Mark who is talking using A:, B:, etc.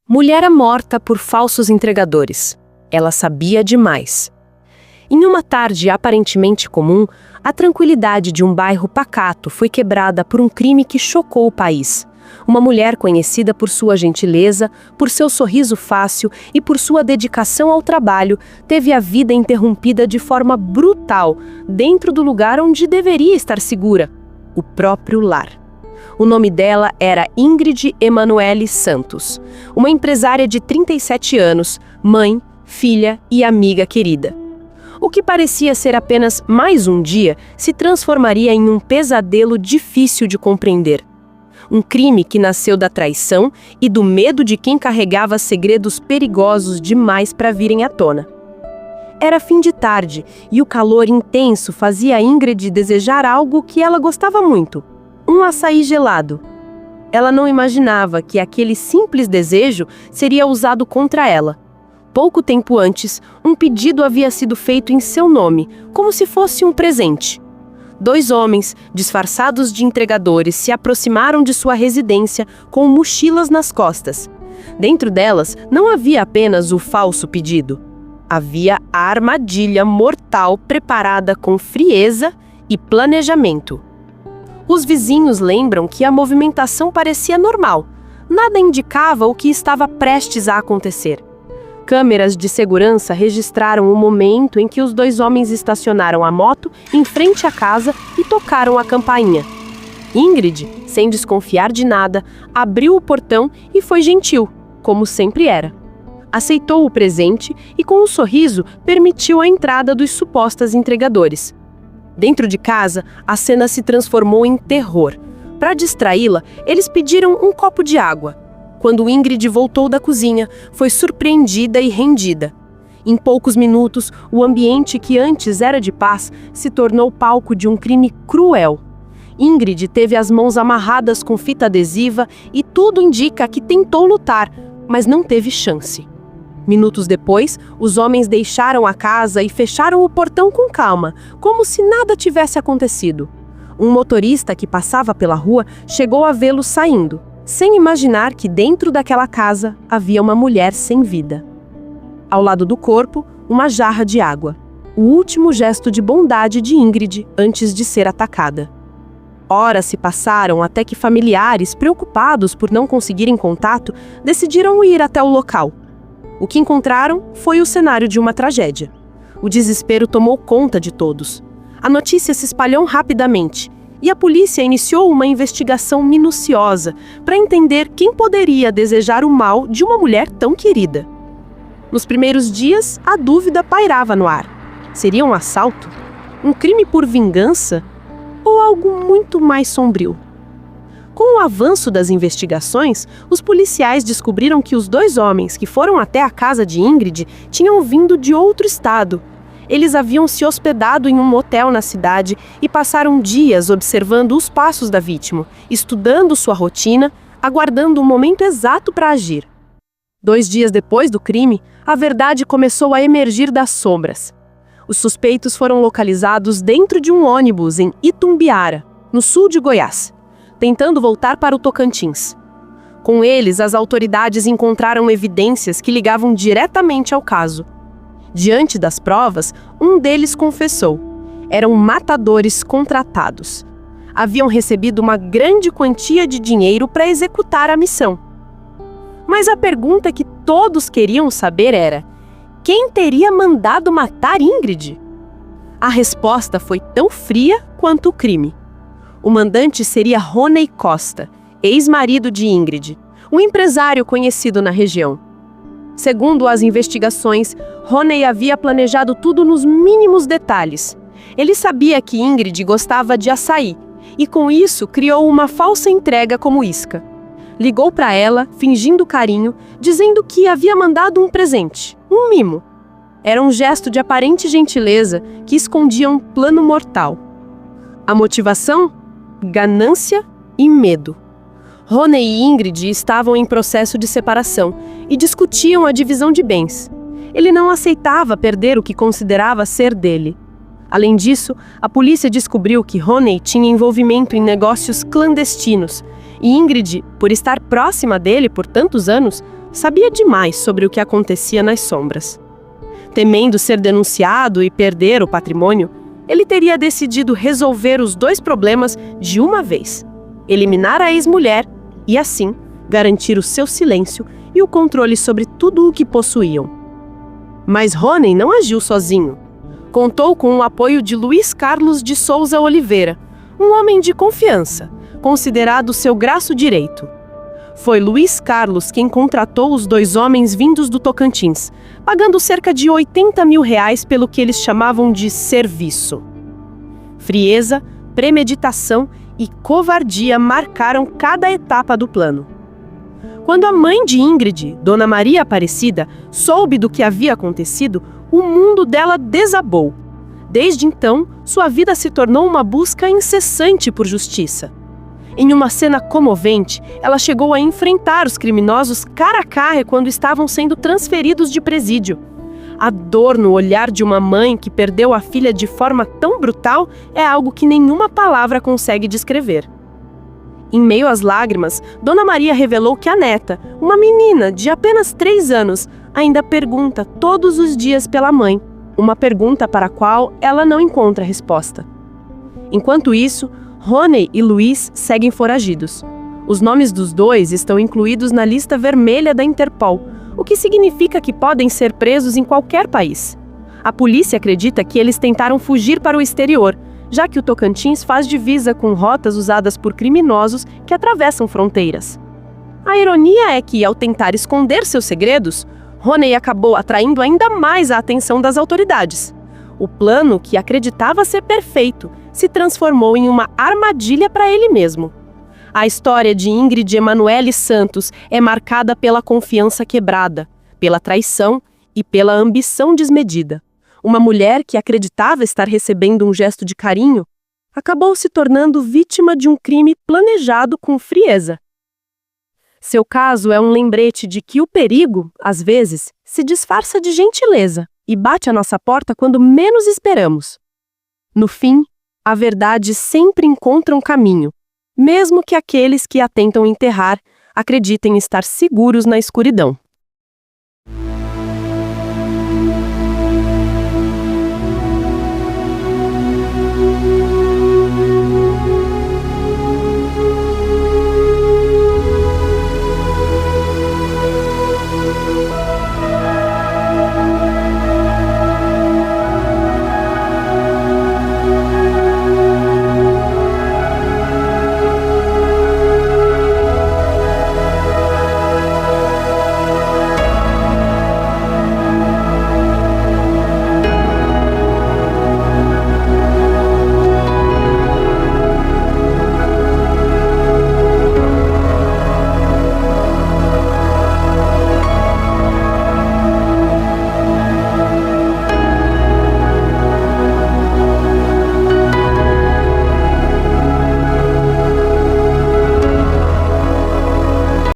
A: Mulher morta por falsos entregadores. Ela sabia demais. Em uma tarde aparentemente comum, a tranquilidade de um bairro pacato foi quebrada por um crime que chocou o país. Uma mulher conhecida por sua gentileza, por seu sorriso fácil e por sua dedicação ao trabalho, teve a vida interrompida de forma brutal dentro do lugar onde deveria estar segura, o próprio lar. O nome dela era Ingrid Emanuele Santos, uma empresária de 37 anos, mãe, filha e amiga querida. O que parecia ser apenas mais um dia se transformaria em um pesadelo difícil de compreender. Um crime que nasceu da traição e do medo de quem carregava segredos perigosos demais para virem à tona. Era fim de tarde e o calor intenso fazia Ingrid desejar algo que ela gostava muito: um açaí gelado. Ela não imaginava que aquele simples desejo seria usado contra ela. Pouco tempo antes, um pedido havia sido feito em seu nome, como se fosse um presente. 2 homens, disfarçados de entregadores, se aproximaram de sua residência com mochilas nas costas. Dentro delas, não havia apenas o falso pedido. Havia a armadilha mortal preparada com frieza e planejamento. Os vizinhos lembram que a movimentação parecia normal. Nada indicava o que estava prestes a acontecer. Câmeras de segurança registraram o momento em que os 2 homens estacionaram a moto em frente à casa e tocaram a campainha. Ingrid, sem desconfiar de nada, abriu o portão e foi gentil, como sempre era. Aceitou o presente e, com um sorriso, permitiu a entrada dos supostos entregadores. Dentro de casa, a cena se transformou em terror. Para distraí-la, eles pediram um copo de água. Quando Ingrid voltou da cozinha, foi surpreendida e rendida. Em poucos minutos, o ambiente que antes era de paz se tornou palco de um crime cruel. Ingrid teve as mãos amarradas com fita adesiva e tudo indica que tentou lutar, mas não teve chance. Minutos depois, os homens deixaram a casa e fecharam o portão com calma, como se nada tivesse acontecido. Um motorista que passava pela rua chegou a vê-los saindo, sem imaginar que dentro daquela casa havia uma mulher sem vida. Ao lado do corpo, uma jarra de água. O último gesto de bondade de Ingrid antes de ser atacada. Horas se passaram até que familiares, preocupados por não conseguirem contato, decidiram ir até o local. O que encontraram foi o cenário de uma tragédia. O desespero tomou conta de todos. A notícia se espalhou rapidamente e a polícia iniciou uma investigação minuciosa para entender quem poderia desejar o mal de uma mulher tão querida. Nos primeiros dias, a dúvida pairava no ar. Seria um assalto? Um crime por vingança? Ou algo muito mais sombrio? Com o avanço das investigações, os policiais descobriram que os 2 homens que foram até a casa de Ingrid tinham vindo de outro estado. Eles haviam se hospedado em um motel na cidade e passaram dias observando os passos da vítima, estudando sua rotina, aguardando o momento exato para agir. 2 dias depois do crime, a verdade começou a emergir das sombras. Os suspeitos foram localizados dentro de um ônibus em Itumbiara, no sul de Goiás, tentando voltar para o Tocantins. Com eles, as autoridades encontraram evidências que ligavam diretamente ao caso. Diante das provas, um deles confessou: eram matadores contratados. Haviam recebido uma grande quantia de dinheiro para executar a missão. Mas a pergunta que todos queriam saber era: quem teria mandado matar Ingrid? A resposta foi tão fria quanto o crime. O mandante seria Rony Costa, ex-marido de Ingrid, um empresário conhecido na região. Segundo as investigações, Rony havia planejado tudo nos mínimos detalhes. Ele sabia que Ingrid gostava de açaí e, com isso, criou uma falsa entrega como isca. Ligou para ela, fingindo carinho, dizendo que havia mandado um presente, um mimo. Era um gesto de aparente gentileza que escondia um plano mortal. A motivação? Ganância e medo. Rony e Ingrid estavam em processo de separação e discutiam a divisão de bens. Ele não aceitava perder o que considerava ser dele. Além disso, a polícia descobriu que Rony tinha envolvimento em negócios clandestinos e Ingrid, por estar próxima dele por tantos anos, sabia demais sobre o que acontecia nas sombras. Temendo ser denunciado e perder o patrimônio, ele teria decidido resolver os dois problemas de uma vez: eliminar a ex-mulher e, assim, garantir o seu silêncio e o controle sobre tudo o que possuíam. Mas Roney não agiu sozinho. Contou com o apoio de Luiz Carlos de Souza Oliveira, um homem de confiança, considerado seu braço direito. Foi Luiz Carlos quem contratou os dois homens vindos do Tocantins, pagando cerca de R$ 80 mil pelo que eles chamavam de serviço. Frieza, premeditação e covardia marcaram cada etapa do plano. Quando a mãe de Ingrid, Dona Maria Aparecida, soube do que havia acontecido, o mundo dela desabou. Desde então, sua vida se tornou uma busca incessante por justiça. Em uma cena comovente, ela chegou a enfrentar os criminosos cara a cara quando estavam sendo transferidos de presídio. A dor no olhar de uma mãe que perdeu a filha de forma tão brutal é algo que nenhuma palavra consegue descrever. Em meio às lágrimas, Dona Maria revelou que a neta, uma menina de apenas 3 anos, ainda pergunta todos os dias pela mãe, uma pergunta para a qual ela não encontra resposta. Enquanto isso, Roney e Luiz seguem foragidos. Os nomes dos dois estão incluídos na lista vermelha da Interpol, o que significa que podem ser presos em qualquer país. A polícia acredita que eles tentaram fugir para o exterior, já que o Tocantins faz divisa com rotas usadas por criminosos que atravessam fronteiras. A ironia é que, ao tentar esconder seus segredos, Roney acabou atraindo ainda mais a atenção das autoridades. O plano, que acreditava ser perfeito, se transformou em uma armadilha para ele mesmo. A história de Ingrid Emanuele Santos é marcada pela confiança quebrada, pela traição e pela ambição desmedida. Uma mulher que acreditava estar recebendo um gesto de carinho, acabou se tornando vítima de um crime planejado com frieza. Seu caso é um lembrete de que o perigo, às vezes, se disfarça de gentileza e bate à nossa porta quando menos esperamos. No fim, a verdade sempre encontra um caminho, mesmo que aqueles que a tentam enterrar acreditem estar seguros na escuridão.